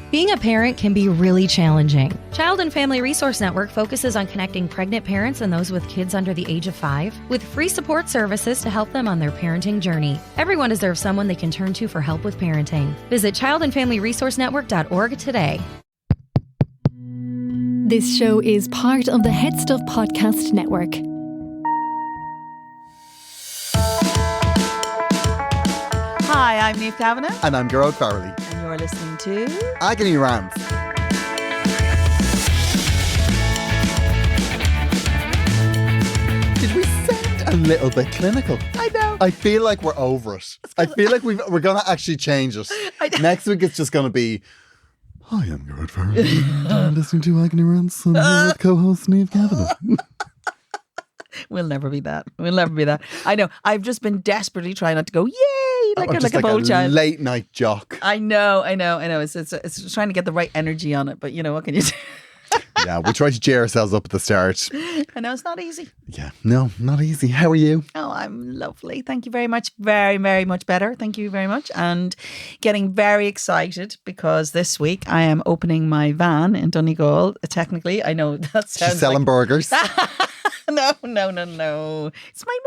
Being a parent can be really challenging. Child and Family Resource Network focuses on connecting pregnant parents and those with kids under the age of 5 with free support services to help them on their parenting journey. Everyone deserves someone they can turn to for help with parenting. Visit childandfamilyresourcenetwork.org today. This show is part of the Head Stuff Podcast Network. Hi, I'm Niamh Kavanagh. And I'm Gearóid Farrelly. And you're listening to Agony Rants. Did we sound a little bit clinical? I know. I feel like we're over it. I feel like we're going to actually change it. Next week it's just going to be, hi, I'm Gearóid Farrelly. You're listening to Agony Rants. I'm here with co-host Niamh Kavanagh. We'll never be that. We'll never be that. I know. I've just been desperately trying not to go, yay, like a bold child. Late night jock. I know. It's trying to get the right energy on it, but you know, what can you do? Yeah, we try to cheer ourselves up at the start. I know, it's not easy. Yeah, no, not easy. How are you? Oh, I'm lovely. Thank you very much. Very, very much better. Thank you very much. And getting very excited because this week I am opening my van in Donegal. Technically, I know that sounds She's selling burgers. No. It's my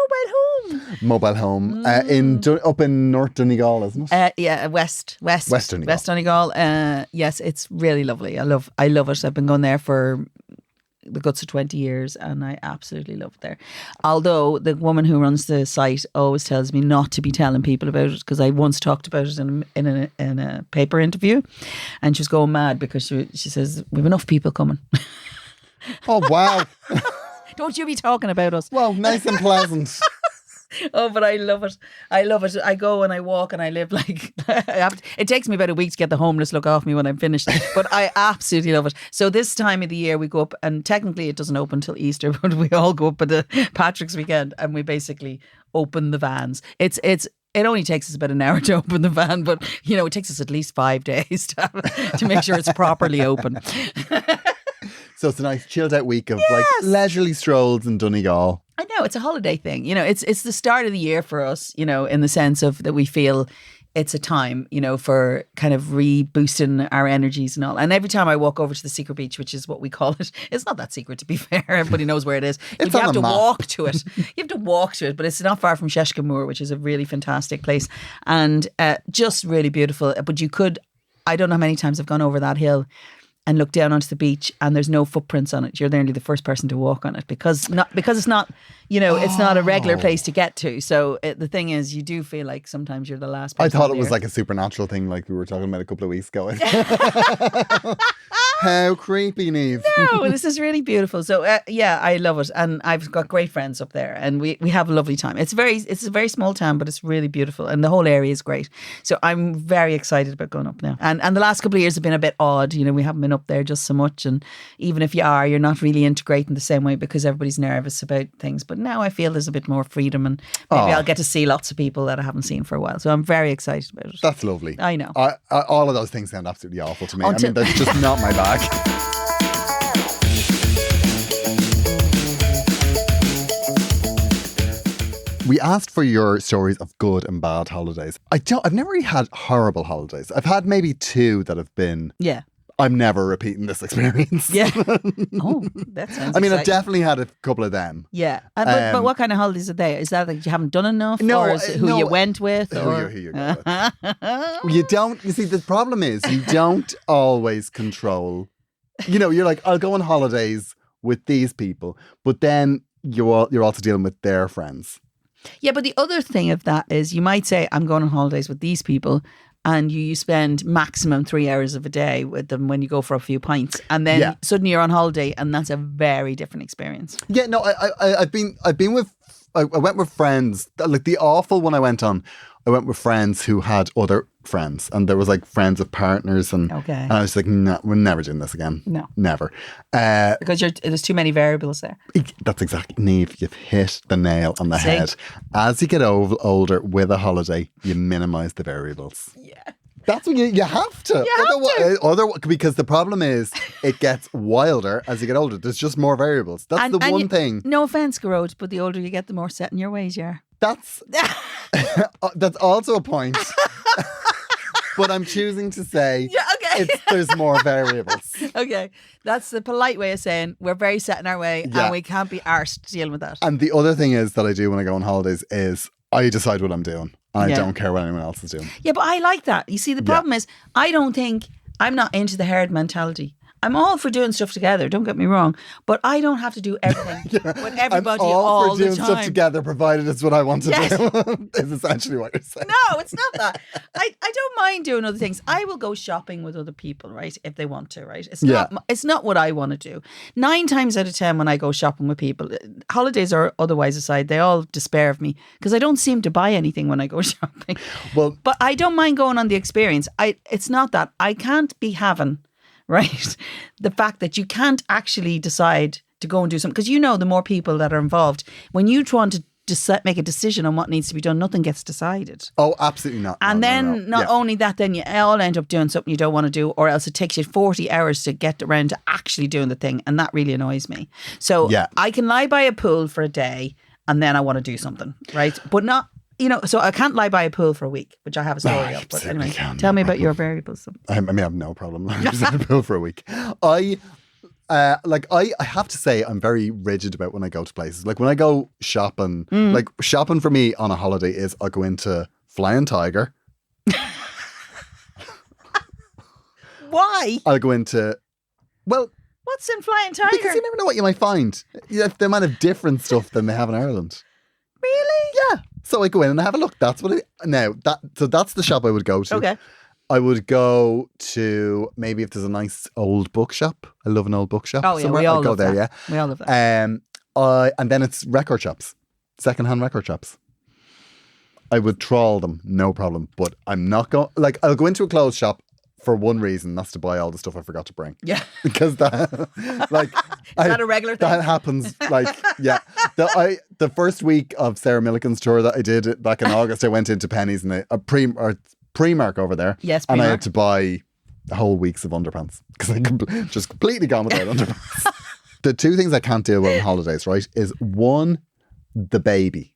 Mobile home. Up in North Donegal, isn't it? Yeah, West Donegal. West Donegal. Yes, it's really lovely. I love it. I've been going there for the guts of 20 years and I absolutely love it there. Although the woman who runs the site always tells me not to be telling people about it, because I once talked about it in a paper interview and she was going mad because she says, we've enough people coming. Oh, wow. Don't you be talking about us. Well, nice and pleasant. Oh, but I love it. I go and I walk and I live like it takes me about a week to get the homeless look off me when I'm finished, but I absolutely love it. So this time of the year we go up, and technically it doesn't open till Easter, but we all go up at the Patrick's weekend and we basically open the vans. It only takes us about an hour to open the van, but you know, it takes us at least 5 days to make sure it's properly open. So it's a nice chilled out week of like leisurely strolls in Donegal. I know, it's a holiday thing. You know, it's the start of the year for us, you know, in the sense of that we feel it's a time, you know, for kind of reboosting our energies and all. And every time I walk over to the secret beach, which is what we call it, it's not that secret to be fair. Everybody knows where it is. But you have to walk to it. You have to walk to it, but it's not far from Sheshkamore, which is a really fantastic place and just really beautiful. But I don't know how many times I've gone over that hill and look down onto the beach and there's no footprints on it. You're nearly the first person to walk on it because it's not, you know, it's not a regular place to get to. So the thing is, you do feel like sometimes you're the last person. I thought it was like a supernatural thing, like we were talking about a couple of weeks ago. How creepy, Niamh. No, this is really beautiful. So I love it, and I've got great friends up there, and we have a lovely time. It's a very small town, but it's really beautiful, and the whole area is great. So I'm very excited about going up now. And the last couple of years have been a bit odd. You know, we haven't been up there just so much, and even if you're not really integrating the same way because everybody's nervous about things. But now I feel there's a bit more freedom, and maybe I'll get to see lots of people that I haven't seen for a while. So I'm very excited about it. That's lovely. I know. All of those things sound absolutely awful to me. I mean, that's just not my bag. We asked for your stories of good and bad holidays. I've never really had horrible holidays. I've had maybe 2 that have been. Yeah. I'm never repeating this experience. Yeah. Oh, that sounds I mean, exciting. I've definitely had a couple of them. Yeah. But what kind of holidays are they? Is that like you haven't done enough? No. Or is it who you went with? Or? Who you go with. You see, the problem is you don't always control. You know, you're like, I'll go on holidays with these people, but then you're also dealing with their friends. Yeah, but the other thing of that is you might say, I'm going on holidays with these people, and you spend maximum 3 hours of a day with them when you go for a few pints, and then suddenly you're on holiday, and that's a very different experience. Yeah, no, I went with friends. Like the awful one I went with friends who had other friends, and there was like friends with partners, and I was like, no, we're never doing this again. No, never. Because there's too many variables there. That's exactly, Niamh, you've hit the nail on the head. As you get older with a holiday, you minimise the variables. Yeah. That's what you have to. Because the problem is it gets wilder as you get older. There's just more variables. That's the one thing. No offence, Gearóid, but the older you get, the more set in your ways you are. That's also a point. But I'm choosing to say There's more variables. Okay. That's the polite way of saying we're very set in our way and we can't be arsed dealing with that. And the other thing is that I do when I go on holidays is I decide what I'm doing. And I don't care what anyone else is doing. Yeah, but I like that. You see, the problem is I'm not into the herd mentality. I'm all for doing stuff together, don't get me wrong, but I don't have to do everything with everybody all for doing the time. stuff together, provided it's what I want to do, is essentially what you're saying. No, it's not that. I don't mind doing other things. I will go shopping with other people, right, if they want to, right? It's not what I want to do. 9 times out of 10 when I go shopping with people, holidays or otherwise aside, they all despair of me because I don't seem to buy anything when I go shopping. Well, but I don't mind going on the experience. It's not that. I can't be having... right? The fact that you can't actually decide to go and do something. Because the more people that are involved, when you try to make a decision on what needs to be done, nothing gets decided. Oh, absolutely not. And not only that, then you all end up doing something you don't want to do, or else it takes you 40 hours to get around to actually doing the thing. And that really annoys me. So I can lie by a pool for a day and then I want to do something, right? But not... so I can't lie by a pool for a week, which I have a story of. But anyway, tell me about your variables. I have no problem lying by a pool for a week. I have to say I'm very rigid about when I go to places. Like when I go shopping, like shopping for me on a holiday is I go into Flying Tiger. Why? I'll go into, what's in Flying Tiger? Because you never know what you might find. They might have different stuff than they have in Ireland. Really? Yeah. So I go in and I have a look. That's what that's the shop I would go to. Okay. I would go to maybe if there's a nice old bookshop. I love an old bookshop. Oh yeah, somewhere. we all I'd go love there. that. Yeah, we all love that. And then it's record shops, secondhand record shops. I would trawl them, no problem. But I'm not going. Like I'll go into a clothes shop for one reason, that's to buy all the stuff I forgot to bring. Yeah. Because that, is that a regular thing? That happens. The first week of Sarah Millican's tour that I did back in August, I went into Penny's and a Primark over there. Yes, Primark. And I had to buy a whole weeks of underpants because I just completely gone without underpants. The 2 things I can't deal with on holidays, right, is one, the baby.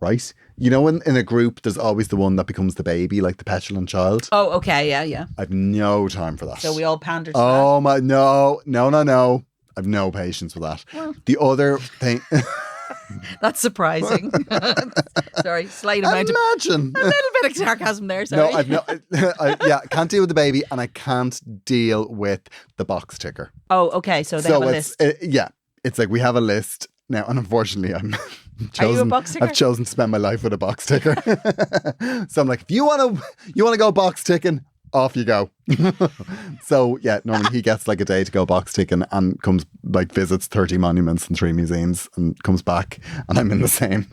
Right? When in a group there's always the one that becomes the baby, like the petulant child. Oh, okay, yeah. I've no time for that. So we all pander to that. My, no. I've no patience with that. Well. The other thing... That's surprising. Sorry, slight amount Imagine. a little bit of sarcasm there, sorry. No, I can't deal with the baby and I can't deal with the box ticker. Oh, okay, so they have a list. It's like we have a list now, and unfortunately Are you a box ticker? I've chosen to spend my life with a box ticker. So I'm like, if you want to go box ticking, off you go. So yeah, normally he gets like a day to go box ticking and comes visits 30 monuments and 3 museums and comes back and I'm in the same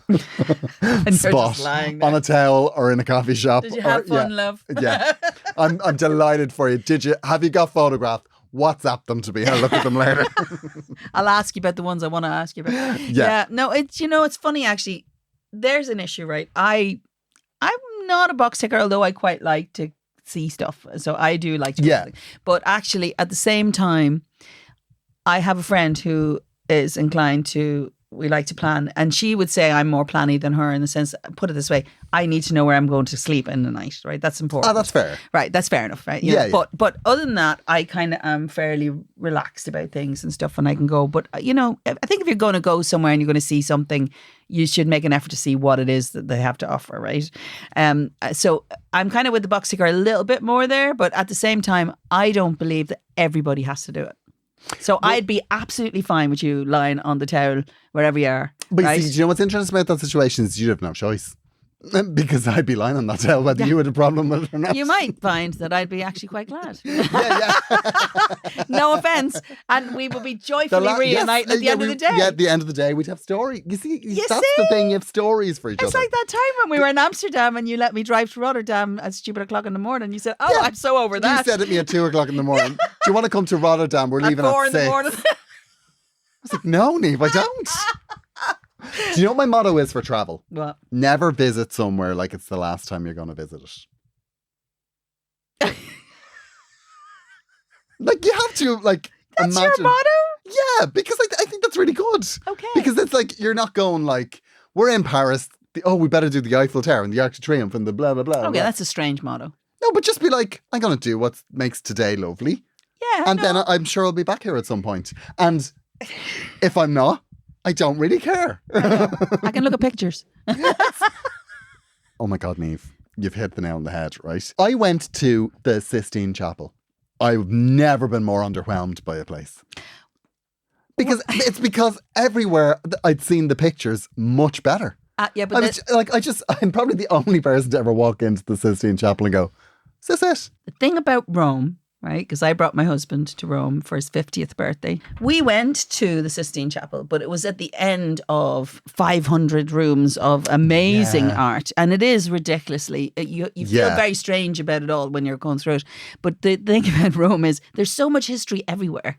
spot on a towel or in a coffee shop. Did you have fun, love? Yeah. I'm delighted for you. Have you got photographs? WhatsApp them to me. I'll look at them later. I'll ask you about the ones I want to ask you about. Yeah. No, it's funny actually. There's an issue, right? I'm not a box ticker, although I quite like to see stuff. So I do like to. Yeah. But actually, at the same time, I have a friend who is inclined to. We like to plan, and she would say I'm more planny than her in the sense. Put it this way: I need to know where I'm going to sleep in the night. Right, that's important. Oh, that's fair. Right, that's fair enough. Right, yeah. But other than that, I kind of am fairly relaxed about things and stuff, and I can go. But I think if you're going to go somewhere and you're going to see something, you should make an effort to see what it is that they have to offer. Right. So I'm kind of with the box ticker a little bit more there, but at the same time, I don't believe that everybody has to do it. So I'd be absolutely fine with you lying on the towel wherever you are. But right? see, do you know what's interesting about that situation is you'd have no choice. Because I'd be lying on that towel whether you had a problem with it or not. You might find that I'd be actually quite glad. Yeah. No offence. And we would be joyfully reuniting at the end of the day. Yeah, at the end of the day we'd have stories. You see, the thing, you have stories for each other. It's like that time when we were in Amsterdam and you let me drive to Rotterdam at stupid o'clock in the morning. You said, I'm so over that. You said at me at 2 o'clock in the morning, do you want to come to Rotterdam? We're leaving at 4 in the morning. I was like, no, Niamh, I don't. Do you know what my motto is for travel? What? Never visit somewhere like it's the last time you're going to visit it. Like you have to That's imagine. Your motto? Yeah, because I think that's really good. Okay. Because it's like you're not going like we're in Paris. We better do the Eiffel Tower and the Arc de Triomphe and the blah blah blah. Okay, that's a strange motto. No, but just be like, I'm going to do what makes today lovely. Yeah. And then I'm sure I'll be back here at some point. And if I'm not, I don't really care. I can look at pictures. Oh my God, Niamh, you've hit the nail on the head, right? I went to the Sistine Chapel. I've never been more underwhelmed by a place. Because everywhere I'd seen the pictures much better. Yeah, but I'm probably the only person to ever walk into the Sistine Chapel and go, is this it? the thing about Rome, right? Because I brought my husband to Rome for his 50th birthday. We went to the Sistine Chapel, but it was at the end of 500 rooms of amazing art. And it is ridiculously, you feel very strange about it all when you're going through it. But the thing about Rome is there's so much history everywhere.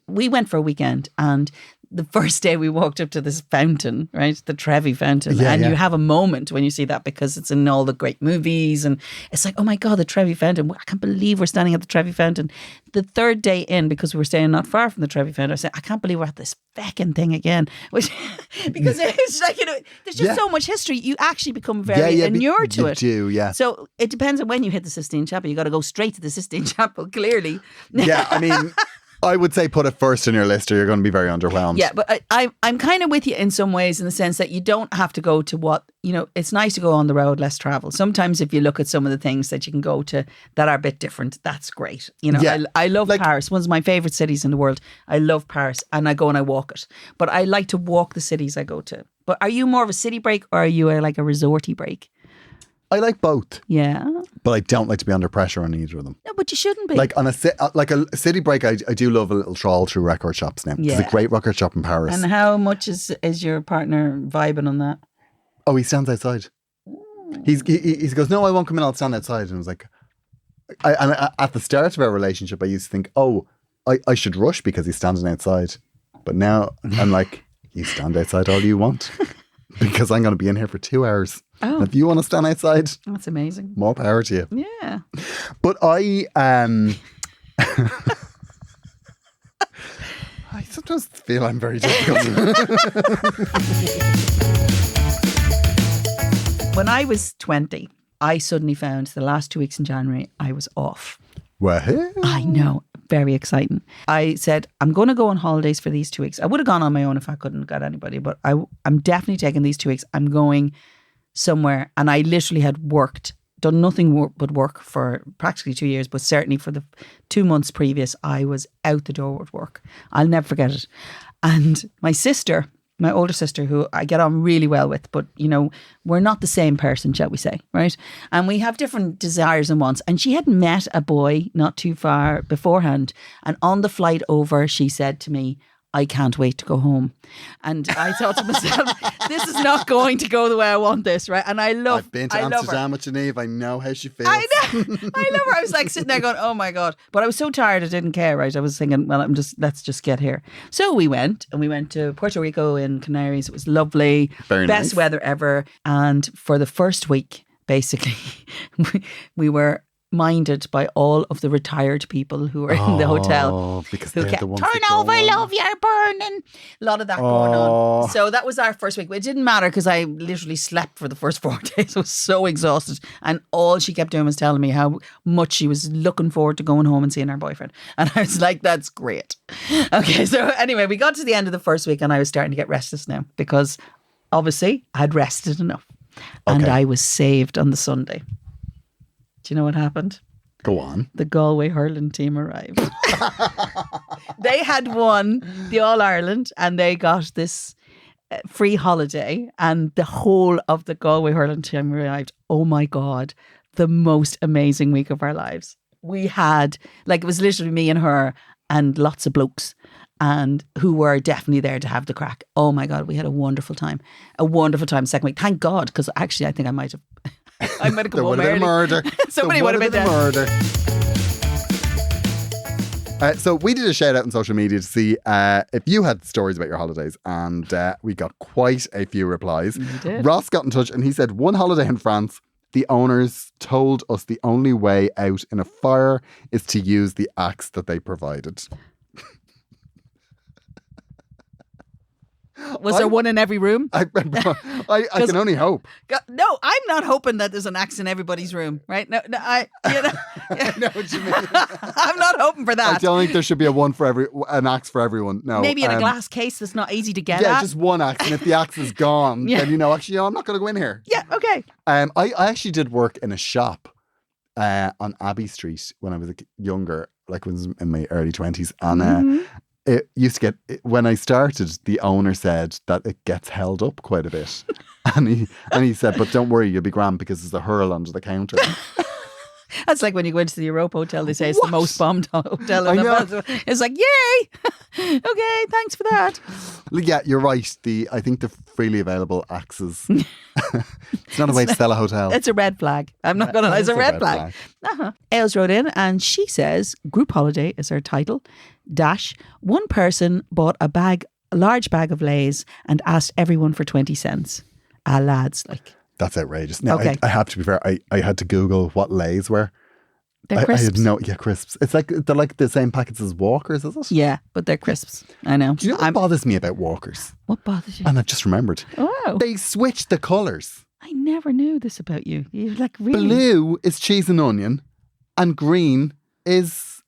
We went for a weekend, and the first day we walked up to this fountain, right? The Trevi Fountain. And you have a moment when you see that because it's in all the great movies. And it's like, oh my God, the Trevi Fountain. I can't believe we're standing at the Trevi Fountain. The third day in, because we were staying not far from the Trevi Fountain, I said, I can't believe we're at this feckin' thing again. Which, because it's like, there's just so much history. You actually become very inured to it. You do, yeah. So it depends on when you hit the Sistine Chapel. You got to go straight to the Sistine Chapel, clearly. Yeah, I mean... I would say put it first on your list or you're going to be very underwhelmed. Yeah, but I'm kind of with you in some ways in the sense that you don't have to go to what, it's nice to go on the road less travel. Sometimes if you look at some of the things that you can go to that are a bit different, that's great. I love Paris, one of my favourite cities in the world. I love Paris and I go and I walk it. But I like to walk the cities I go to. But are you more of a city break or are you like a resorty break? I like both. Yeah. But I don't like to be under pressure on either of them. No, but you shouldn't be. Like on a city break, I do love a little trawl through record shops now. Yeah. There's a great record shop in Paris. And how much is your partner vibing on that? Oh, he stands outside. He goes, no, I won't come in, I'll stand outside. And I was like, at the start of our relationship, I used to think, I should rush because he's standing outside. But now I'm like, you stand outside all you want. Because I'm going to be in here for 2 hours. Oh. If you want to stand outside, that's amazing. More power to you. Yeah. But I sometimes feel I'm very difficult. When I was 20, I suddenly found the last 2 weeks in January I was off. Well, I know. Very exciting. I said, I'm going to go on holidays for these 2 weeks. I would have gone on my own if I couldn't get anybody, but I'm definitely taking these 2 weeks. I'm going somewhere. And I literally had done nothing but work for practically 2 years, but certainly for the 2 months previous, I was out the door with work. I'll never forget it. And my sister, my older sister, who I get on really well with, but, we're not the same person, shall we say, right? And we have different desires and wants. And she had met a boy not too far beforehand. And on the flight over, she said to me, I can't wait to go home. And I thought to myself, this is not going to go the way I want this, right? And I've been to Amsterdam with Niamh. I know how she feels. I know. I love her. I was like sitting there going, oh my God. But I was so tired I didn't care, right? I was thinking, well, let's just get here. So we went to Puerto Rico in Canaries. It was lovely. Very Best nice. weather ever. And for the first week, basically, we were minded by all of the retired people who were in the hotel because who kept turn over, love, you're burning. A lot of that going on. So that was our first week. It didn't matter because I literally slept for the first 4 days. I was so exhausted, and all she kept doing was telling me how much she was looking forward to going home and seeing her boyfriend. And I was like, that's great. Okay, so anyway, we got to the end of the first week and I was starting to get restless now because obviously I'd rested enough. And I was saved on the Sunday. Do you know what happened? Go on. The Galway hurling team arrived. They had won the All-Ireland and they got this free holiday, and the whole of the Galway hurling team arrived. Oh my God, the most amazing week of our lives. We had, it was literally me and her and lots of blokes, and who were definitely there to have the crack. Oh my God, we had a wonderful time. A wonderful time second week. Thank God, because actually I think I might have come home early. Murder. Somebody would have been dead. Murder. So we did a shout out on social media to see if you had stories about your holidays, and we got quite a few replies. You did. Ross got in touch and he said, one holiday in France, the owners told us the only way out in a fire is to use the axe that they provided. Was there one in every room? I can only hope. No, I'm not hoping that there's an axe in everybody's room, right? No, I know what you mean. I'm not hoping for that. I don't think there should be an axe for everyone. No, maybe in a glass case that's not easy to get at. Yeah, just one axe, and if the axe is gone, then actually, I'm not going to go in here. Yeah, okay. I actually did work in a shop on Abbey Street when I was younger, like when I was in my early 20s, and it used to get, when I started, the owner said that it gets held up quite a bit. and he said, but don't worry, you'll be grand because there's a hurl under the counter. That's like when you go into the Europa Hotel, they say it's the most bombed hotel in the world. It's like, yay! Okay, thanks for that. Yeah, you're right. I think the freely available axes. It's not a way to sell a hotel. It's a red flag. I'm not going to lie. It's a red flag. Ailes wrote in and she says, group holiday is her title. One person bought a large bag of Lay's and asked everyone for 20 cents. Lads, like. That's outrageous. Now, okay. I have to be fair. I had to Google what Lay's were. They're crisps. Crisps. It's like they're like the same packets as Walkers, is it? Yeah, but they're crisps. I know. Do you know what bothers me about Walkers? What bothers you? And I've just remembered. Oh, they switched the colours. I never knew this about you. You're like really. Blue is cheese and onion, and green is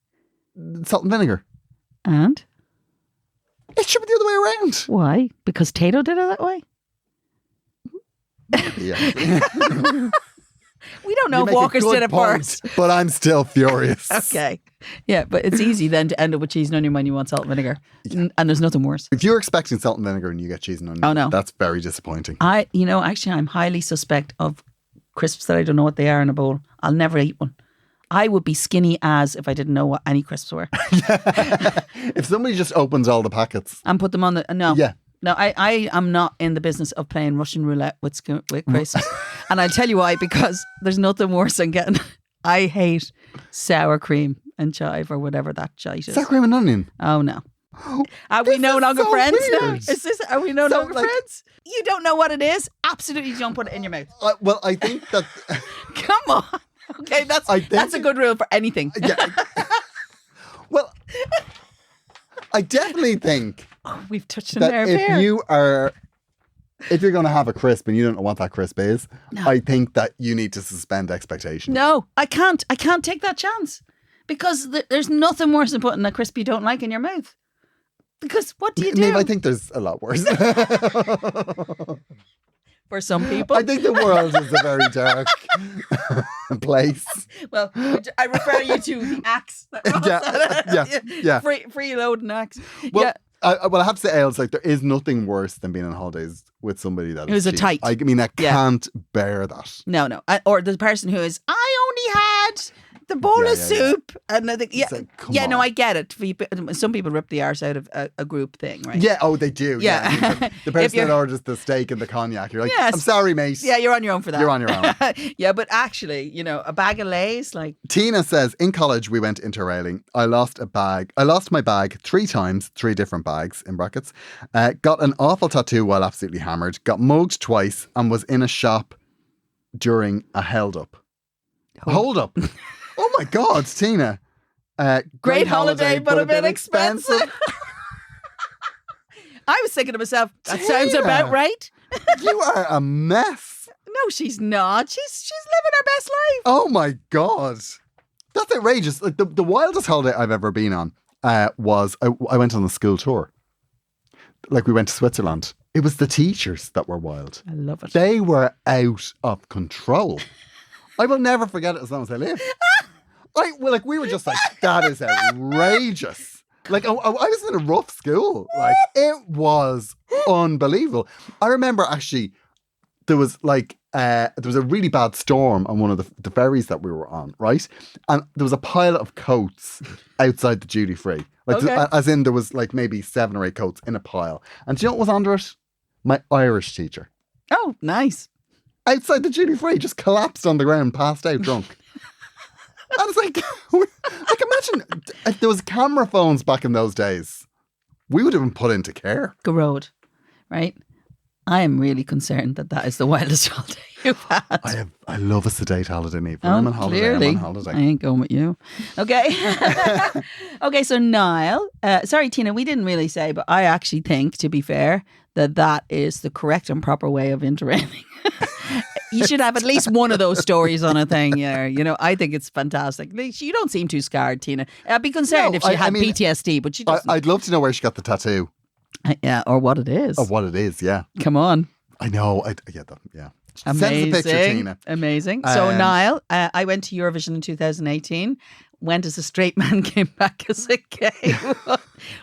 salt and vinegar. And it should be the other way around. Why? Because Tato did it that way. Yeah. We don't know if Walkers did it first. But I'm still furious. Okay. Yeah, but it's easy then to end up with cheese and onion when you want salt and vinegar. Yeah. And there's nothing worse. If you're expecting salt and vinegar and you get cheese and onion, no. That's very disappointing. Actually, I'm highly suspect of crisps that I don't know what they are in a bowl. I'll never eat one. I would be skinny as if I didn't know what any crisps were. If somebody just opens all the packets. And put them on the... No. Yeah. No, I am not in the business of playing Russian roulette with crisps. And I'll tell you why, because there's nothing worse than getting... I hate sour cream and chive or whatever that shite is. Sour cream and onion? Oh, no. Are we no longer friends now? Are we no longer like, friends? You don't know what it is? Absolutely don't put it in your mouth. Well, I think that... Come on. Okay, that's a good rule for anything. Yeah. Well, I definitely think... Oh, we've touched a nerve here. If you're going to have a crisp and you don't know what that crisp is, I think that you need to suspend expectations. No, I can't. I can't take that chance because there's nothing worse than putting a crisp you don't like in your mouth. Because what do you do? Niamh, I think there's a lot worse. For some people. I think the world is a very dark place. Well, I refer you to the axe. Yeah. Freeloading axe. Well, yeah. I have to say, Ailes, like there is nothing worse than being on holidays with somebody that who's is a tight. I mean, I can't bear that. No. Or the person who is, I only had the bowl of soup. And I think, I get it. Some people rip the arse out of a group thing, right? Yeah, they do. Yeah. I mean, the person that orders the steak and the cognac, you're like, I'm sorry, mate. Yeah, you're on your own for that. You're on your own. Yeah, but actually, a bag of Lay's, like... Tina says, in college, we went interrailing. I lost my bag 3 times, 3 different bags, in brackets. Got an awful tattoo while absolutely hammered. Got mugged twice and was in a shop during a hold up. Oh my God, Tina. Great holiday, but a bit expensive. I was thinking to myself, that Tina, sounds about right. You are a mess. No, she's not. She's living her best life. Oh my God. That's outrageous. Like the wildest holiday I've ever been on was I went on a school tour. Like we went to Switzerland. It was the teachers that were wild. I love it. They were out of control. I will never forget it as long as I live. We were just like, that is outrageous. Like, I was in a rough school. Like, it was unbelievable. I remember actually, there was a really bad storm on one of the ferries that we were on, right? And there was a pile of coats outside the duty free. As in there was like maybe 7 or 8 coats in a pile. And do you know what was under it? My Irish teacher. Oh, nice. Outside the duty free, just collapsed on the ground, passed out drunk. And it's like imagine if there was camera phones back in those days, we would have been put into care. Gearóid, right? I am really concerned that is the wildest holiday you've had. I love a sedate holiday, Niamh. When I'm on holiday, clearly. I'm on holiday. I ain't going with you. Okay. Okay, so Niall, sorry, Tina, we didn't really say, but I actually think, to be fair, that is the correct and proper way of interrailing. You should have at least one of those stories on a thing. Yeah, I think it's fantastic. You don't seem too scarred, Tina. I'd be concerned if she had PTSD, but she doesn't. I'd love to know where she got the tattoo. Yeah, or what it is. Or what it is, yeah. Come on. I know. Yeah. Amazing. Send us a picture, Tina. Amazing. So, Niall, I went to Eurovision in 2018. Went as a straight man, came back as a gay.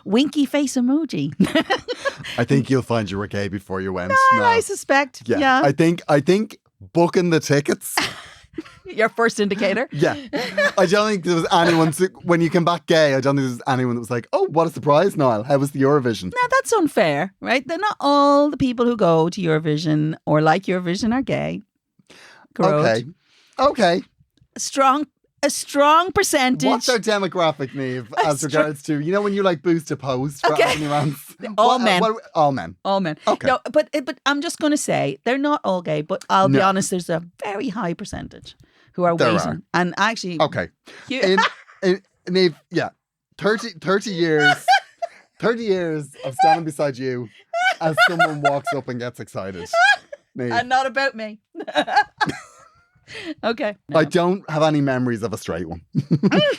Winky face emoji. I think you'll find you were gay before you went. No, I suspect. Yeah. I think booking the tickets. Your first indicator. Yeah. I don't think there was anyone, when you come back gay, I don't think there was anyone that was like, oh, what a surprise, Niall. How was the Eurovision? Now, that's unfair, right? They're not all the people who go to Eurovision or like Eurovision are gay. Gearóid. Okay. A strong percentage. What's our demographic, Niamh, as regards to, when you boost a post for Agony Rants? All men. All men. All men. Okay. No, but I'm just going to say, they're not all gay, but I'll be honest, there's a very high percentage who are waiting. And actually... Okay. Niamh, yeah. 30 years... 30 years of standing beside you as someone walks up and gets excited. Niamh. And not about me. Okay. No. I don't have any memories of a straight one.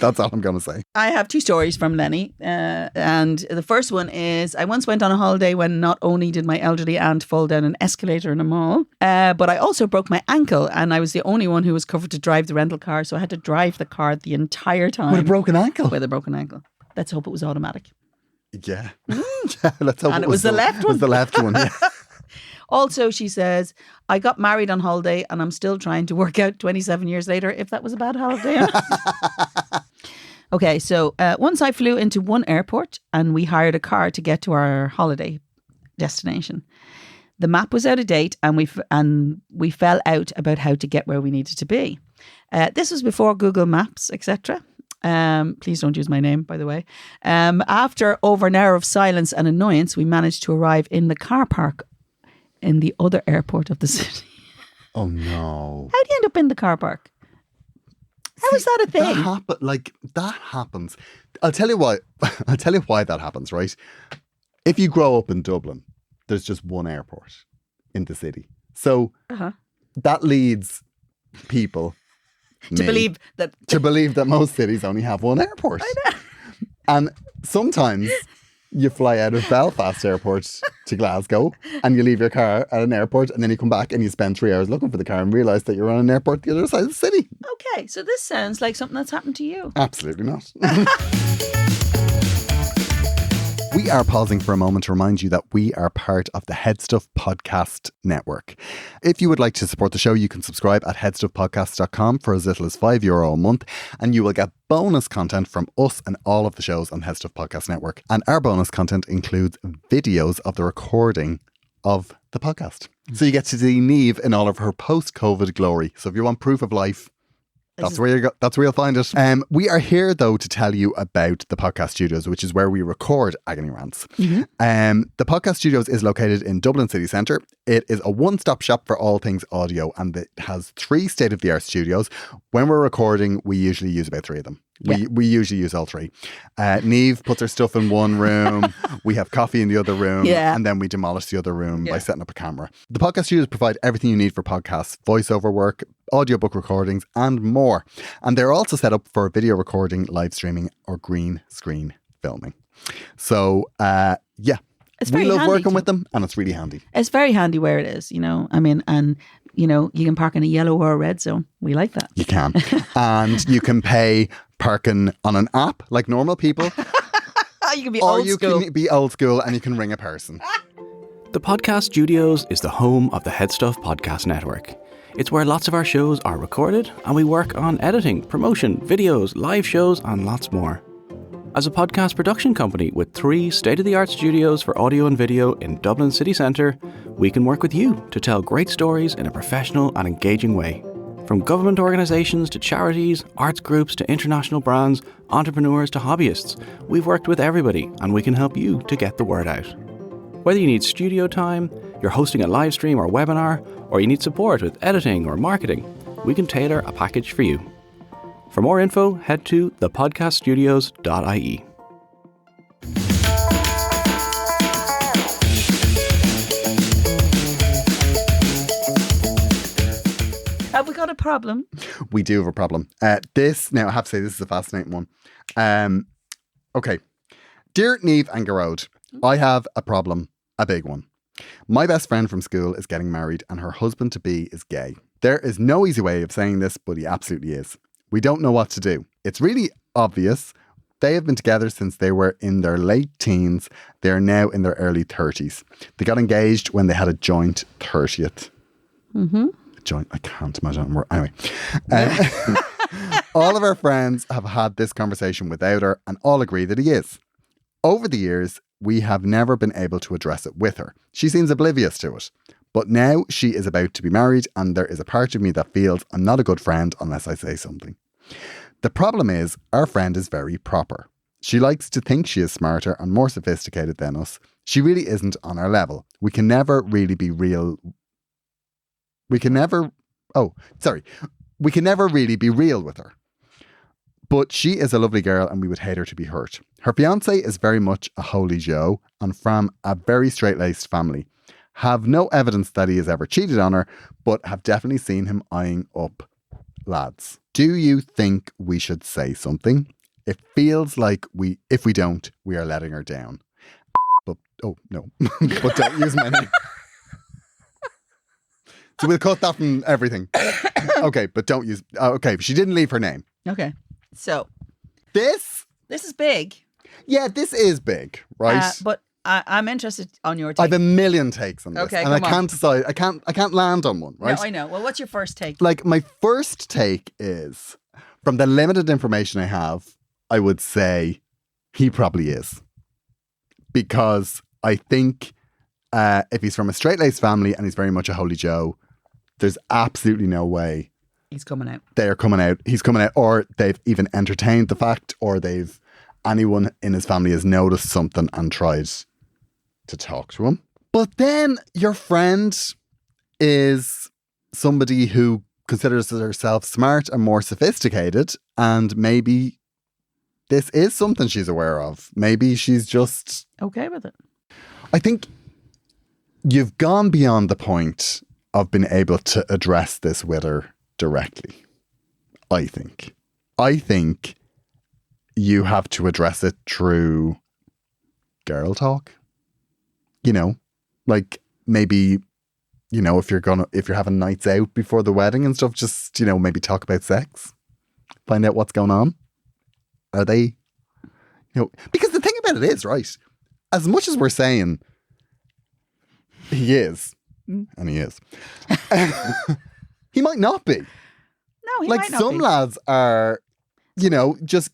That's all I'm going to say. I have two stories from Lenny. And the first one is, I once went on a holiday when not only did my elderly aunt fall down an escalator in a mall, but I also broke my ankle, and I was the only one who was covered to drive the rental car. So I had to drive the car the entire time. With a broken ankle? With a broken ankle. Let's hope it was automatic. Yeah. Yeah, let's hope and it was the left one. It was the left one, yeah. Also, she says, I got married on holiday and I'm still trying to work out 27 years later if that was a bad holiday. Okay, so once I flew into one airport and we hired a car to get to our holiday destination. The map was out of date and we fell out about how to get where we needed to be. This was before Google Maps, etc. Please don't use my name, by the way. After over an hour of silence and annoyance, we managed to arrive in the car park in the other airport of the city. Oh no. How do you end up in the car park? How is that a thing? That happens. I'll tell you why that happens, right? If you grow up in Dublin, there's just one airport in the city. So that leads people to believe that most cities only have one airport. I know. And sometimes you fly out of Belfast Airport to Glasgow and you leave your car at an airport and then you come back and you spend 3 hours looking for the car and realise that you're on an airport the other side of the city. Okay, so this sounds like something that's happened to you. Absolutely not. We are pausing for a moment to remind you that we are part of the Headstuff Podcast Network. If you would like to support the show, you can subscribe at headstuffpodcast.com for as little as €5 a month, and you will get bonus content from us and all of the shows on Headstuff Podcast Network. And our bonus content includes videos of the recording of the podcast. So you get to see Niamh in all of her post-COVID glory. So if you want proof of life, that's where you'll find it. We are here, though, to tell you about the podcast studios, which is where we record Agony Rants. Mm-hmm. The podcast studios is located in Dublin city centre. It is a one-stop shop for all things audio, and it has 3 state-of-the-art studios. When we're recording, we usually use about 3 of them. We usually use all 3. Niamh puts her stuff in one room. We have coffee in the other room. Yeah. And then we demolish the other room by setting up a camera. The podcast studios provide everything you need for podcasts, voiceover work, audiobook recordings, and more. And they're also set up for video recording, live streaming, or green screen filming. So, it's very we love handy working with them, and it's really handy. It's very handy where it is, I mean, and you can park in a yellow or a red zone. We like that. You can. And you can pay parking on an app like normal people. You can be old school. Or you can be old school and you can ring a person. The Podcast Studios is the home of the Headstuff Podcast Network. It's where lots of our shows are recorded and we work on editing, promotion, videos, live shows and lots more. As a podcast production company with 3 state-of-the-art studios for audio and video in Dublin city centre, we can work with you to tell great stories in a professional and engaging way. From government organisations to charities, arts groups to international brands, entrepreneurs to hobbyists, we've worked with everybody and we can help you to get the word out. Whether you need studio time, you're hosting a live stream or webinar, or you need support with editing or marketing, we can tailor a package for you. For more info, head to thepodcaststudios.ie. Have we got a problem? We do have a problem. Now I have to say, this is a fascinating one. Okay. Dear Niamh and Gearóid, I have a problem, a big one. My best friend from school is getting married and her husband-to-be is gay. There is no easy way of saying this, but he absolutely is. We don't know what to do. It's really obvious. They have been together since they were in their late teens. They are now in their early 30s. They got engaged when they had a joint 30th. Joint, I can't imagine. Anyway. All of our friends have had this conversation without her and all agree that he is. Over the years, we have never been able to address it with her. She seems oblivious to it. But now she is about to be married and there is a part of me that feels I'm not a good friend unless I say something. The problem is our friend is very proper. She likes to think she is smarter and more sophisticated than us. She really isn't on our level. We can never really be real. We can never really be real with her. But she is a lovely girl and we would hate her to be hurt. Her fiancé is very much a holy Joe and from a very straight-laced family. Have no evidence that he has ever cheated on her, but have definitely seen him eyeing up lads. Do you think we should say something? It feels like if we don't, we are letting her down. But, oh no, but don't use my name. So we'll cut that from everything. Okay, but don't use, okay, she didn't leave her name. Okay. So. This is big. Yeah, this is big, right? But I'm interested on your take. I have a million takes on this. Okay, and I can't decide. I can't land on one, right? No, I know. Well, what's your first take? Like, my first take is, from the limited information I have, I would say he probably is. Because I think if he's from a straight-laced family and he's very much a holy Joe, there's absolutely no way he's coming out. They're coming out. He's coming out, or they've even entertained the fact, or anyone in his family has noticed something and tried to talk to him. But then your friend is somebody who considers herself smart and more sophisticated, and maybe this is something she's aware of. Maybe she's just okay with it. I think you've gone beyond the point of being able to address this with her directly. I think you have to address it through girl talk. You know, like maybe, you know, if you're having nights out before the wedding and stuff, just, you know, maybe talk about sex, find out what's going on. Are they, you know, because the thing about it is, right, as much as we're saying he is, and he is, he might not be. No, he like might not some be. lads are, you know, just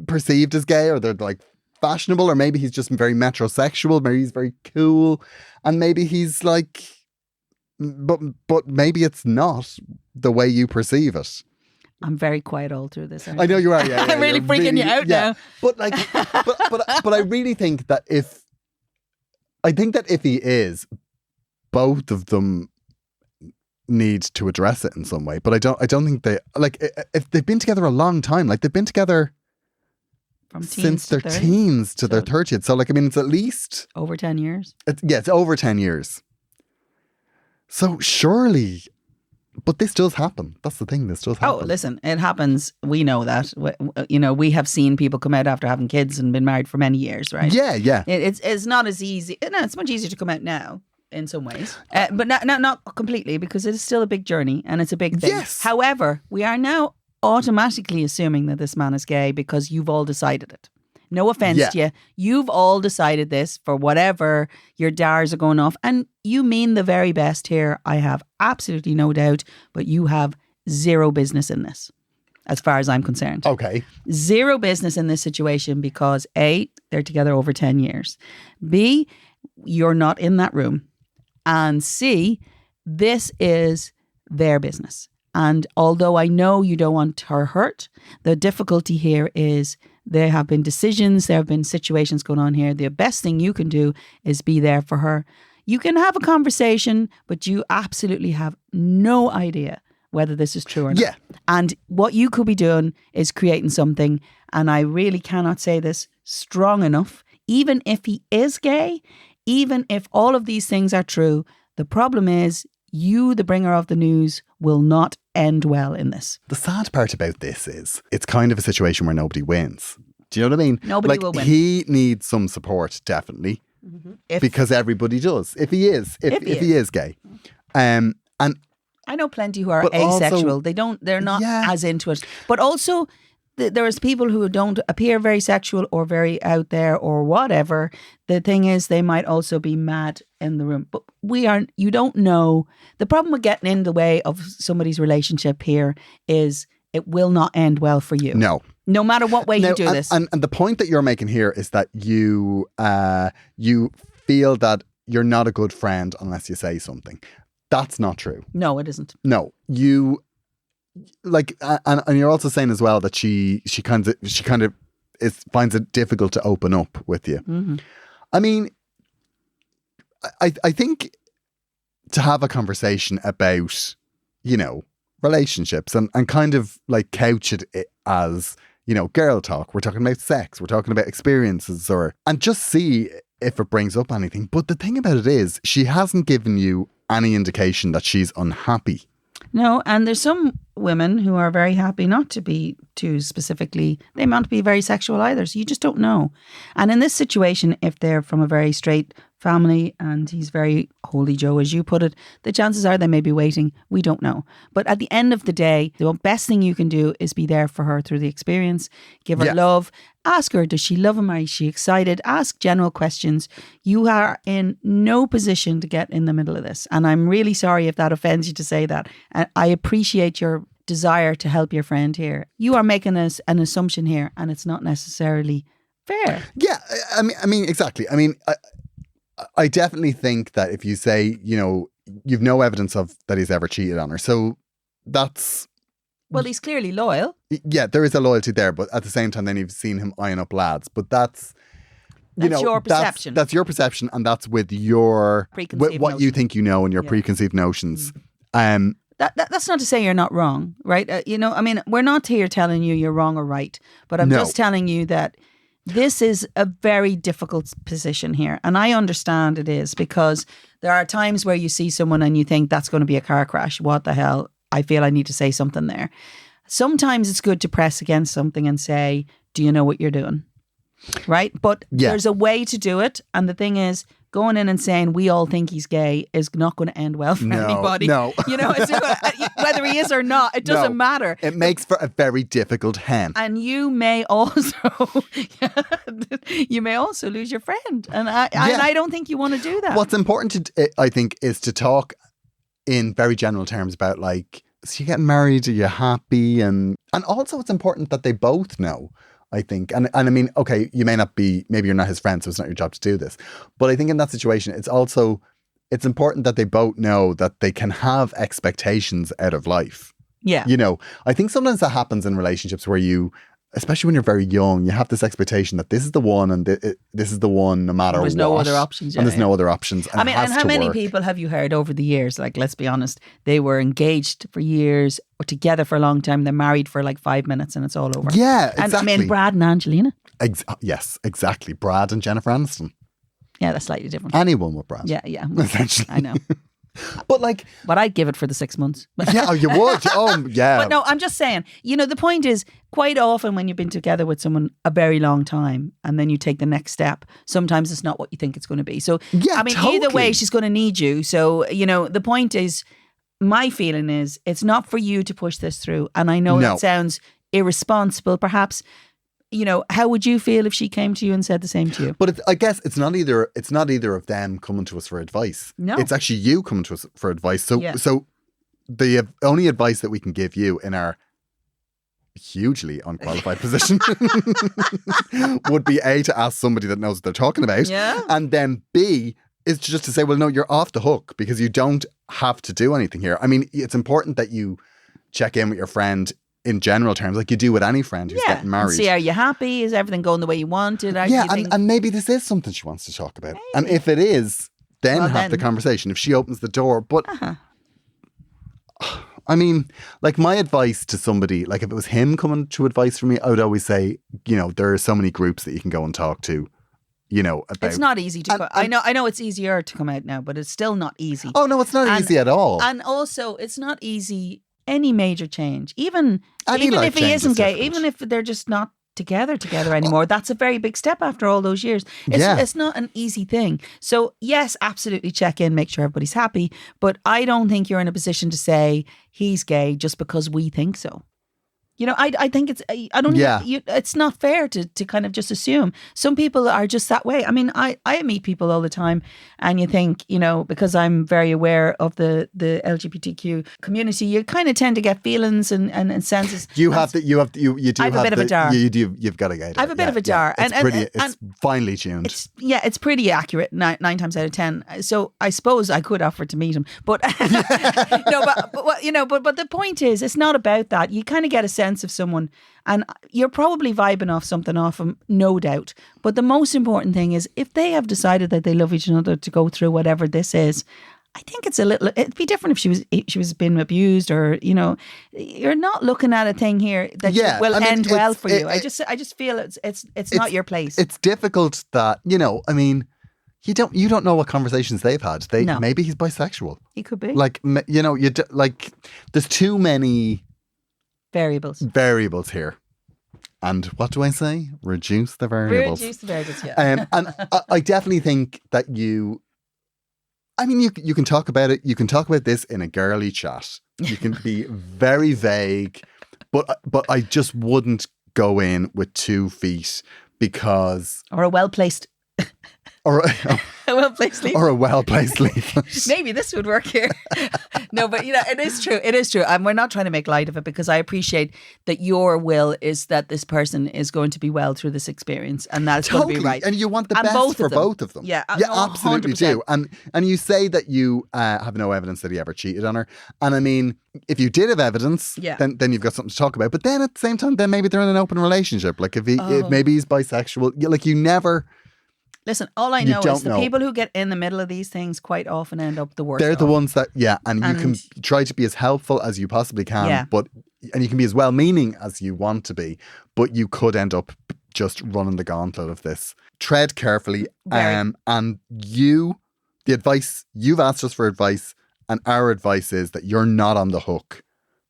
perceived as gay, or they're like fashionable, or maybe he's just very metrosexual, maybe he's very cool, and maybe he's like, but maybe it's not the way you perceive it. I'm very quiet all through this. I know you are. Yeah, I'm really freaking you out now. But like, but I really think that if he is, both of them need to address it in some way. But I don't think they, like, if they've been together a long time, like they've been together from since their teens to their 30th. So like, I mean, it's at least over 10 years. It's over 10 years. So surely, but this does happen. That's the thing. This does happen. Oh, listen, it happens. We know that. You know, we have seen people come out after having kids and been married for many years, right? Yeah, yeah. It's not as easy. No, it's much easier to come out now in some ways, but not completely, because it is still a big journey and it's a big thing. Yes. However, we are now automatically assuming that this man is gay because you've all decided it. No offense to you. You've all decided this for whatever your dars are going off. And you mean the very best here. I have absolutely no doubt. But you have zero business in this, as far as I'm concerned. Okay. Zero business in this situation because A, they're together over 10 years. B, you're not in that room. And C, this is their business. And although I know you don't want her hurt, the difficulty here is there have been decisions, there have been situations going on here. The best thing you can do is be there for her. You can have a conversation, but you absolutely have no idea whether this is true or not. Yeah. And what you could be doing is creating something, and I really cannot say this strong enough, even if he is gay, even if all of these things are true, the problem is you, the bringer of the news, will not end well in this. The sad part about this is it's kind of a situation where nobody wins. Do you know what I mean? Nobody will win. He needs some support, definitely, because everybody does. If he is gay, and I know plenty who are but asexual. also, They're not as into it. But also, there's people who don't appear very sexual or very out there or whatever. The thing is, they might also be mad in the room. But you don't know. The problem with getting in the way of somebody's relationship here is it will not end well for you. No matter what way you do this. And the point that you're making here is that you feel that you're not a good friend unless you say something. That's not true. No, it isn't. No, you like, and you're also saying as well that she kind of finds it difficult to open up with you. Mm-hmm. I mean, I think to have a conversation about, relationships and kind of like couch it as, girl talk. We're talking about sex. We're talking about experiences and just see if it brings up anything. But the thing about it is she hasn't given you any indication that she's unhappy. No, and there's some women who are very happy not to be too specifically, they might not be very sexual either, so you just don't know. And in this situation, if they're from a very straight family and he's very holy Joe, as you put it, the chances are they may be waiting. We don't know. But at the end of the day, the best thing you can do is be there for her through the experience, give her love, ask her, does she love him? Is she excited? Ask general questions. You are in no position to get in the middle of this. And I'm really sorry if that offends you to say that. I appreciate your desire to help your friend here. You are making an assumption here and it's not necessarily fair. Yeah, I mean, exactly. I mean, I definitely think that if you say, you've no evidence of that he's ever cheated on her. So that's... Well, he's clearly loyal. Yeah, there is a loyalty there, but at the same time, then you've seen him eyeing up lads. But that's your perception. That's your perception, and that's with your preconceived with what notion. you think you know and your preconceived notions. That's not to say you're not wrong, right? I mean, we're not here telling you you're wrong or right, but I'm just telling you that this is a very difficult position here. And I understand it is, because there are times where you see someone and you think that's going to be a car crash. What the hell? I feel I need to say something there. Sometimes it's good to press against something and say, do you know what you're doing? Right? But there's a way to do it. And the thing is, going in and saying we all think he's gay is not going to end well for anybody. No. It's whether he is or not, it doesn't matter. It makes for a very difficult hem. And you may also lose your friend. And I don't think you want to do that. What's important I think is to talk in very general terms about like, so you're getting married, are you happy? And also it's important that they both know. I think. And I mean, okay, you may not be, maybe you're not his friend, so it's not your job to do this. But I think in that situation, it's important that they both know that they can have expectations out of life. Yeah. I think sometimes that happens in relationships where you, especially when you're very young, you have this expectation that this is the one and this is the one no matter what. There's no other options. And there's no other options. And and how many people have you heard over the years? Like, let's be honest, they were engaged for years or together for a long time. They're married for like 5 minutes and it's all over. Yeah, exactly. And I mean, Brad and Angelina. Yes, exactly. Brad and Jennifer Aniston. Yeah, that's slightly different. Anyone with Brad. Yeah. Essentially. I know. But I'd give it for the 6 months. Yeah, you would. Oh, yeah. But no, I'm just saying, the point is, quite often when you've been together with someone a very long time and then you take the next step, sometimes it's not what you think it's going to be. So, yeah, either way, she's going to need you. So, the point is, my feeling is, it's not for you to push this through. And I know that sounds irresponsible, perhaps. How would you feel if she came to you and said the same to you? But I guess it's not either of them coming to us for advice. No. It's actually you coming to us for advice. So the only advice that we can give you in our hugely unqualified position would be A, to ask somebody that knows what they're talking about. Yeah. And then B, is just to say, well, no, you're off the hook because you don't have to do anything here. I mean, it's important that you check in with your friend in general terms, like you do with any friend who's getting married. See, are you happy? Is everything going the way you wanted? And maybe this is something she wants to talk about. Maybe. And if it is, then have the conversation if she opens the door. But I mean, like my advice to somebody, like if it was him coming to advice from me, I would always say, you know, there are so many groups that you can go and talk to, you know, about. It's not easy to I know it's easier to come out now, but it's still not easy. Oh no, it's not easy at all. And also it's not easy, any major change, even Any life if he change isn't is gay, difficult. even if they're just not together anymore, that's a very big step after all those years. It's not an easy thing. So yes, absolutely check in, make sure everybody's happy, but I don't think you're in a position to say he's gay just because we think so. You know, I think it's not fair to kind of just assume. Some people are just that way. I mean, I meet people all the time, and you think, you know, because I'm very aware of the LGBTQ community, you kind of tend to get feelings and senses. You do have a bit of a dar. You've got a gay. I have a bit of a dar. It's finely tuned. It's pretty accurate, nine times out of 10. So I suppose I could offer to meet him, but no, but the point is, it's not about that. You kind of get a sense of someone, and you're probably vibing off something off them, no doubt. But the most important thing is, if they have decided that they love each other to go through whatever this is, I think it'd be different if she was being abused, or, you know, you're not looking at a thing here that will end well for you. I just feel it's not your place. It's difficult that, you know, I mean, you don't know what conversations they've had. Maybe he's bisexual. He could be. Like, you know, there's too many variables here. And what do I say? Reduce the variables. Yeah. And I definitely think that you can talk about it. You can talk about this in a girly chat. You can be very vague, but I just wouldn't go in with 2 feet, because... Or a well-placed... Or a well-placed leaf. Or a well-placed leaf. Maybe this would work here. No, but you know, it is true. And we're not trying to make light of it, because I appreciate that your will is that this person is going to be well through this experience, and that it's going to be right. And you want the best for both of them. Yeah, absolutely 100%. do. And you say that you have no evidence that he ever cheated on her. And I mean, if you did have evidence, then you've got something to talk about. But then at the same time, then maybe they're in an open relationship. Like if maybe he's bisexual, like you never... Listen, all I know is the people who get in the middle of these things quite often end up the worst. They're the ones that, and you can try to be as helpful as you possibly can, and you can be as well-meaning as you want to be, but you could end up just running the gauntlet of this. Tread carefully, and the advice, you've asked us for advice, and our advice is that you're not on the hook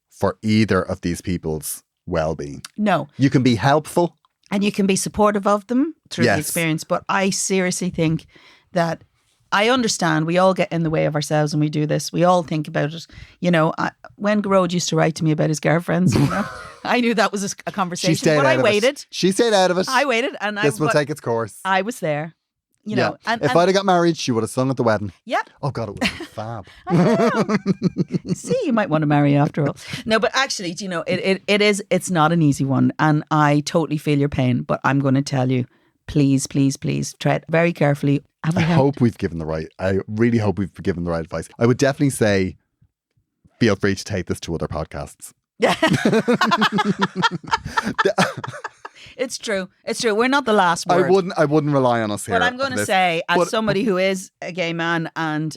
for either of these people's well-being. No. You can be helpful. And you can be supportive of them through the experience. But I seriously think that, I understand we all get in the way of ourselves when we do this. We all think about it. You know, when Gearóid used to write to me about his girlfriends, you know, I knew that was a conversation. But I waited. She stayed out of it. I waited. And this will take its course. I was there. You know, and if I'd have got married, she would have sung at the wedding. Yeah. Oh God, it was fab. I know. See, you might want to marry after all. No, but actually, you know, it's not an easy one, and I totally feel your pain. But I'm going to tell you, please tread very carefully. I hope we've given the right. I really hope we've given the right advice. I would definitely say, feel free to take this to other podcasts. Yeah. It's true. We're not the last word. I wouldn't rely on us here. But I'm going to say, as somebody who is a gay man and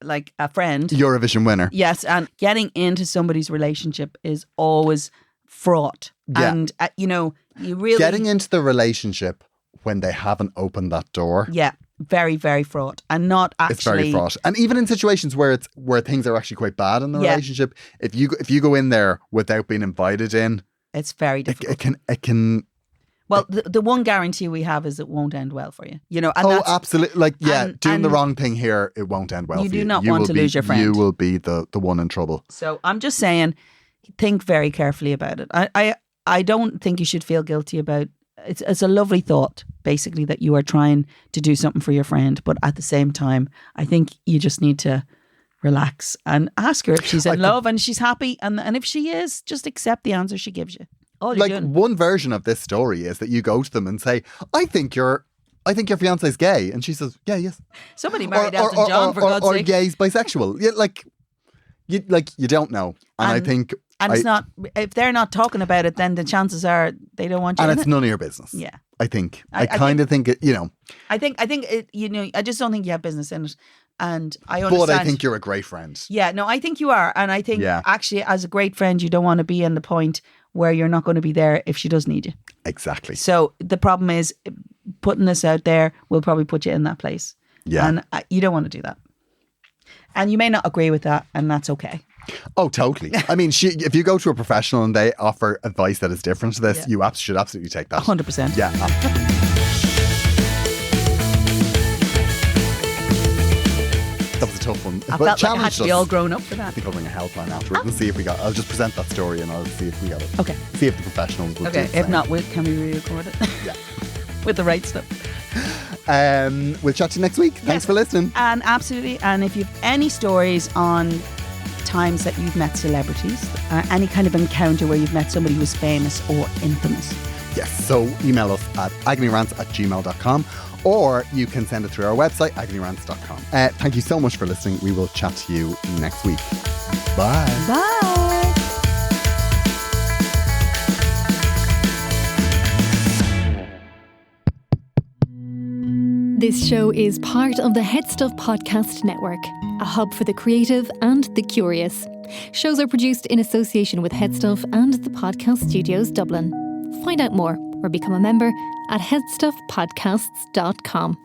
like a friend, Eurovision winner. Yes, and getting into somebody's relationship is always fraught. Yeah. And you know, you really getting into the relationship when they haven't opened that door. Yeah. Very, very fraught, and not actually. It's very fraught, and even in situations where things are actually quite bad in the relationship, if you go in there without being invited in, it's very difficult. It can. Well, the one guarantee we have is it won't end well for you. You know. And absolutely. Like, doing the wrong thing here, it won't end well for you. You do not want to lose your friend. You will be the one in trouble. So I'm just saying, think very carefully about it. I don't think you should feel guilty about. It's a lovely thought, basically, that you are trying to do something for your friend, but at the same time, I think you just need to relax and ask her if she's in love and she's happy, and if she is, just accept the answer she gives you. All you're doing. One version of this story is that you go to them and say, I think your fiance's gay, and she says, yeah, yes. Somebody married Elton John, for God's sake. Or yeah, he's bisexual. You don't know, and I think. And it's not, if they're not talking about it, then the chances are they don't want you. And it's none of your business. Yeah. I think. I kind of think it, you know. I think it, you know, I just don't think you have business in it. And I understand. But I think you're a great friend. Yeah, no, I think you are. And I think actually, as a great friend, you don't want to be in the point where you're not going to be there if she does need you. Exactly. So the problem is putting this out there will probably put you in that place. Yeah. And you don't want to do that. And you may not agree with that, and that's okay. Oh, totally. I mean, if you go to a professional and they offer advice that is different to this, you should absolutely take that. 100%. Yeah. That was a tough one. I felt like I had to be all grown up for that. I think I'll bring a helpline afterwards and see if we got. I'll just present that story and I'll see if we got it. Okay. See if the professionals will do the if same. not, can we re-record it? Yeah. With the right stuff. We'll chat to you next week. Thanks for listening. And absolutely. And if you have any stories on times that you've met celebrities, any kind of encounter where you've met somebody who's famous or infamous. Yes. So email us at agonyrants@gmail.com. Or you can send it through our website, agonyrants.com. Thank you so much for listening. We will chat to you next week. Bye. Bye. This show is part of the Head Stuff Podcast Network, a hub for the creative and the curious. Shows are produced in association with Head Stuff and the Podcast Studios Dublin. Find out more or become a member at headstuffpodcasts.com.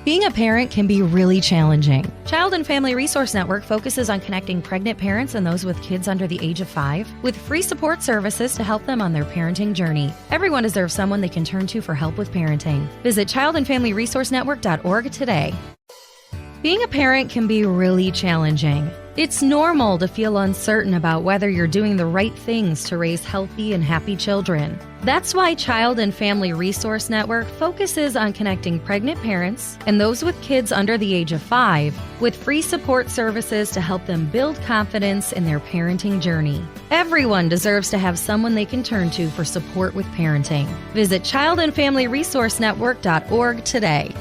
Being a parent can be really challenging. Child and Family Resource Network focuses on connecting pregnant parents and those with kids under the age of 5 with free support services to help them on their parenting journey. Everyone deserves someone they can turn to for help with parenting. Visit childandfamilyresourcenetwork.org today. Being a parent can be really challenging. It's normal to feel uncertain about whether you're doing the right things to raise healthy and happy children. That's why Child and Family Resource Network focuses on connecting pregnant parents and those with kids under the age of 5 with free support services to help them build confidence in their parenting journey. Everyone deserves to have someone they can turn to for support with parenting. Visit childandfamilyresourcenetwork.org today.